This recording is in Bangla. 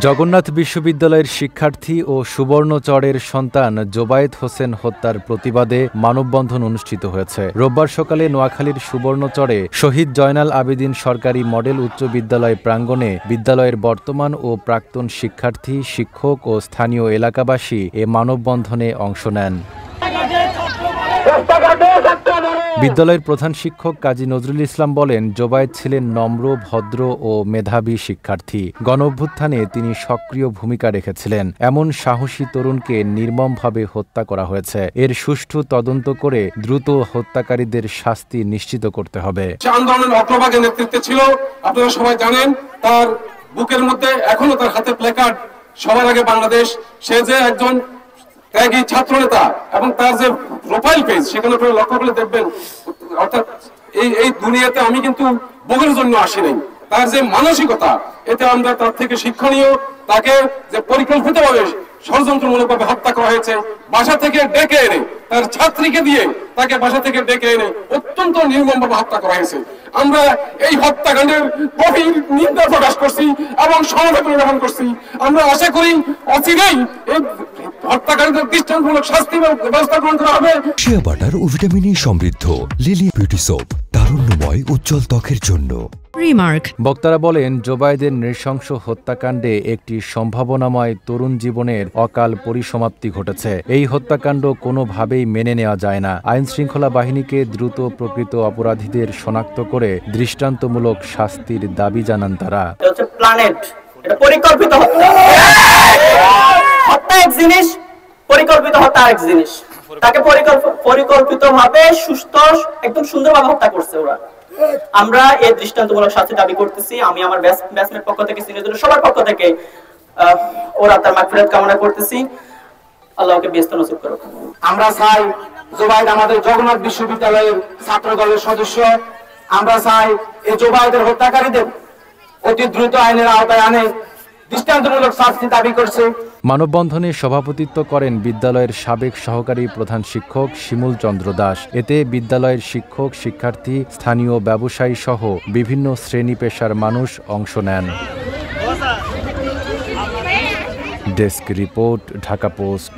জগন্নাথ বিশ্ববিদ্যালয়ের শিক্ষার্থী ও সুবর্ণচরের সন্তান জোবায়েদ হোসেন হত্যার প্রতিবাদে মানববন্ধন অনুষ্ঠিত হয়েছে। রোববার সকালে নোয়াখালীর সুবর্ণচরে শহীদ জয়নাল আবেদীন সরকারি মডেল উচ্চ বিদ্যালয় প্রাঙ্গণে বিদ্যালয়ের বর্তমান ও প্রাক্তন শিক্ষার্থী, শিক্ষক ও স্থানীয় এলাকাবাসী এ মানববন্ধনে অংশ নেন। বিদ্যালয়ের প্রধান শিক্ষক কাজী নজরুল ইসলাম বলেন, জোবায়েদ ছিলেন নম্র, ভদ্র ও মেধাবী শিক্ষার্থী। গণঅভ্যুত্থানে তিনি সক্রিয় ভূমিকা রেখেছিলেন। এমন সাহসী তরুণকে নির্মমভাবে হত্যা করা হয়েছে। এর সুষ্ঠু তদন্ত করে দ্রুত হত্যাকারীদের শাস্তি নিশ্চিত করতে হবে। আন্দোলনের অগ্রভাগে নেতৃত্বে ছিল, আপনারা সবাই জানেন। তার বুকের মধ্যে এখনো তার হাতে প্ল্যাকার্ড, সবার আগে বাংলাদেশ। সে যে একজন ত্যাগী ছাত্রনেতা এবং তার যে প্রোফাইল পেজ সেখানে আপনারা লক্ষ্য করে দেখবেন, অর্থাৎ এই দুনিয়াতে আমি কিন্তু ভোগের জন্য আসি নাই। তার যে মানসিকতা, এতে আমরা তার থেকে শিক্ষণীয়। তাকে যে পরিকল্পিতভাবে ষড়যন্ত্রমূলকভাবে হত্যা করা হয়েছে, বাসা থেকে ডেকে এনে, তার ছাত্রীকে দিয়ে তাকে বাসা থেকে ডেকে এনে অত্যন্ত নির্মমভাবে হত্যা করা হয়েছে। আমরা এই হত্যাকাণ্ডের গভীর নিন্দা প্রকাশ করছি এবং সমবেদনা জ্ঞাপন করছি। আমরা আশা করি অচিরেই এই হত্যাকারীদের দৃষ্টান্তমূলক শাস্তি ব্যবস্থা গ্রহণ করা হবে। শিয়া বাটার ও ভিটামিন সমৃদ্ধ লিলি বিউটি সোপ, তারুণ্যময় উজ্জ্বল ত্বকের জন্য। বক্তারা বলেন, জোবায়েদের নৃশংস হত্যাকাণ্ডে একটি সম্ভাবনাময় তরুণ জীবনের অকাল পরিসমাপ্তি ঘটেছে। এই হত্যাকাণ্ড কোনোভাবেই মেনে নেওয়া যায় না। আইন শৃঙ্খলা বাহিনীকে দ্রুত প্রকৃত অপরাধীদের শনাক্ত করে দৃষ্টান্তমূলক শাস্তির দাবি জানান তারা। পরিকল্পিত হত্যা এক জিনিস, পরিকল্পিত হত্যা আরেক জিনিস। তাকে পরিকল্পিতভাবে সুস্থ একদম সুন্দরভাবে হত্যা করছে ওরা। আমরা এই দৃষ্টান্তমূলক শাস্তি দাবি করতেছি। আমি আমার ব্যাচমেট পক্ষ থেকে, সিনিয়রদের সবার পক্ষ থেকে ওরা তার মাগফিরাত কামনা করতেছি। আল্লাহকে ব্যস্ত নসিব করুক। আমরা চাই জোবায়েদ আমাদের জগন্নাথ বিশ্ববিদ্যালয়ের ছাত্র দলের সদস্য। আমরা চাই এই জোবায়েদের হত্যাকারীদের অতি দ্রুত আইনের আওতায় আনে দৃষ্টান্তমূলক শাস্তি দাবি করছে। মানববন্ধনে সভাপতিত্ব করেন বিদ্যালয়ের সাবেক সহকারী প্রধান শিক্ষক শিমুল চন্দ্র দাস। এতে বিদ্যালয়ের শিক্ষক, শিক্ষার্থী, স্থানীয় ব্যবসায়ী সহ বিভিন্ন শ্রেণী পেশার মানুষ অংশ নেন। Desk report, Dhaka post.